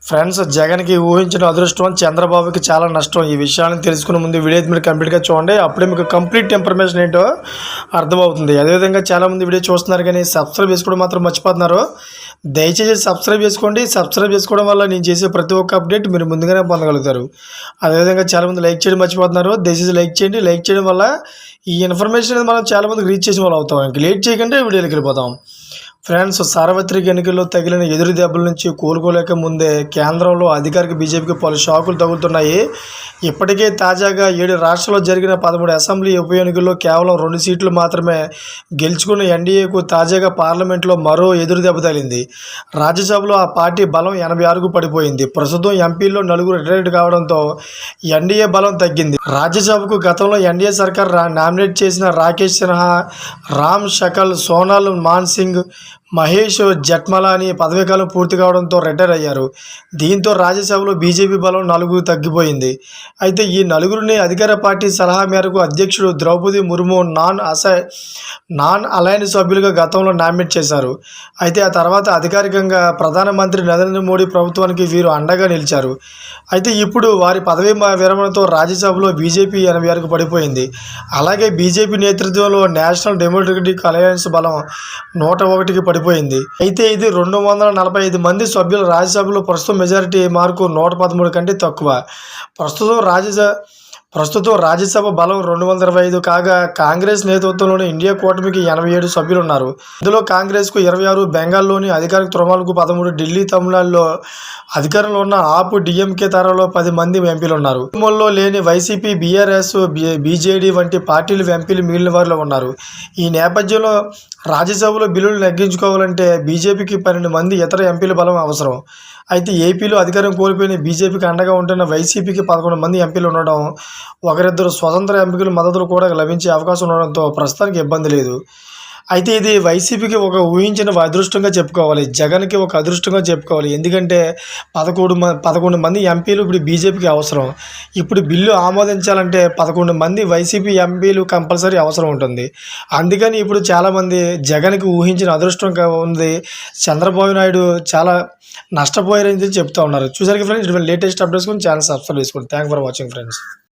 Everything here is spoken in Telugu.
ఫ్రెండ్స్, జగన్కి ఊహించిన అదృష్టం, చంద్రబాబుకి చాలా నష్టం. ఈ విషయాన్ని తెలుసుకునే ముందు వీడియో మీరు కంప్లీట్గా చూడండి. అప్పుడే మీకు కంప్లీట్ ఇన్ఫర్మేషన్ ఏంటో అర్థమవుతుంది. అదేవిధంగా చాలామంది వీడియో చూస్తున్నారు కానీ సబ్స్క్రైబ్ చేసుకోవడం మాత్రం మర్చిపోతున్నారు. దయచేసి సబ్స్క్రైబ్ చేసుకోండి. సబ్స్క్రైబ్ చేసుకోవడం వల్ల నేను చేసే ప్రతి ఒక్క అప్డేట్ మీరు ముందుగానే పొందగలుగుతారు. అదేవిధంగా చాలామంది లైక్ చేయడం మర్చిపోతున్నారు. దయచేసి లైక్ చేయండి. లైక్ చేయడం వల్ల ఈ ఇన్ఫర్మేషన్ అనేది మనం చాలామందికి రీచ్ చేసిన వాళ్ళు అవుతాం. ఇంక లేట్ చేయకుండా వీడియోకి వెళ్ళిపోతాం. ఫ్రెండ్స్, సార్వత్రిక ఎన్నికల్లో తగిలిన ఎదురు దెబ్బల నుంచి కోలుకోలేక ముందే కేంద్రంలో అధికారిక బీజేపీకి పలు షాకులు తగులుతున్నాయి. ఇప్పటికే తాజాగా 7 రాష్ట్రాల్లో జరిగిన 13 అసెంబ్లీ ఉప ఎన్నికల్లో కేవలం 2 సీట్లు మాత్రమే గెలుచుకున్న ఎన్డీఏకు తాజాగా పార్లమెంట్లో మరో ఎదురు దెబ్బ తగిలింది. రాజ్యసభలో ఆ పార్టీ బలం 86కు పడిపోయింది. ప్రస్తుతం ఎంపీల్లో 4 రిటైర్డ్ కావడంతో ఎన్డీఏ బలం తగ్గింది. రాజ్యసభకు గతంలో ఎన్డీఏ సర్కార్ నామినేట్ చేసిన రాకేష్ సిన్హా, రామ్ షకల్, సోనాల్ మాన్సింగ్, మహేష్ జట్మలాని పదవీకాలం పూర్తి కావడంతో రిటైర్ అయ్యారు. దీంతో రాజ్యసభలో బీజేపీ బలం 4 తగ్గిపోయింది. అయితే ఈ 4 అధికార పార్టీ సలహా మేరకు అధ్యక్షుడు ద్రౌపది ముర్ము నాన్ అలైన్ సభ్యులుగా గతంలో నామినేట్ చేశారు. అయితే ఆ తర్వాత అధికారికంగా ప్రధానమంత్రి నరేంద్ర మోడీ ప్రభుత్వానికి వీరు అండగా నిలిచారు. అయితే ఇప్పుడు వారి పదవీ విరమణతో రాజ్యసభలో బీజేపీ 86కు పడిపోయింది. అలాగే బీజేపీ నేతృత్వంలో నేషనల్ డెమోక్రటిక్ అలయన్స్ బలం 101కి పడిపోయింది. అయితే ఇది 245 మంది సభ్యుల రాజ్యసభలో ప్రస్తుతం మెజారిటీ మార్కు 113 కంటే తక్కువ. ప్రస్తుతం రాజ్యసభ బలం 225 కాగా కాంగ్రెస్ నేతృత్వంలోని ఇండియా కూటమికి 87 సభ్యులు ఉన్నారు. ఇందులో కాంగ్రెస్కు 26, బెంగాల్లోని అధికారిక తృణమూల్కు 13, ఢిల్లీ, తమిళనాడులో అధికారంలో ఉన్న ఆప్ డిఎంకే తరలో 10 మంది ఎంపీలు ఉన్నారు. కుటుంబంలో లేని వైసీపీ, బీఆర్ఎస్, బీజేడీ వంటి పార్టీలు ఎంపీలు మిగిలిన వారిలో ఉన్నారు. ఈ నేపథ్యంలో రాజ్యసభలో బిల్లులు నెగ్గించుకోవాలంటే బీజేపీకి 12 మంది ఇతర ఎంపీల బలం అవసరం. అయితే ఏపీలో అధికారం కోల్పోయిన బీజేపీకి అండగా ఉంటున్న వైసీపీకి 11 మంది ఎంపీలు ఉండడం, ఒకరిద్దరు స్వతంత్ర ఎంపీల మద్దతులు కూడా లభించే అవకాశం ఉండడంతో ప్రస్తుతానికి ఇబ్బంది లేదు. అయితే ఇది వైసీపీకి ఒక ఊహించిన అదృష్టంగా చెప్పుకోవాలి. జగన్కి ఒక అదృష్టంగా చెప్పుకోవాలి. ఎందుకంటే 11 మంది ఎంపీలు ఇప్పుడు బీజేపీకి అవసరం. ఇప్పుడు బిల్లు ఆమోదించాలంటే 11 మంది వైసీపీ ఎంపీలు కంపల్సరీ అవసరం ఉంటుంది. అందుకని ఇప్పుడు చాలామంది జగన్కి ఊహించిన అదృష్టంగా ఉంది, చంద్రబాబు నాయుడు చాలా నష్టపోయారని చెప్తూ ఉన్నారు. చూసారు ఫ్రెండ్స్, ఇటువంటి లేటెస్ట్ అప్డేట్స్ ఛానల్ సబ్స్క్రైబ్ చేసుకోండి. Thank for watching friends.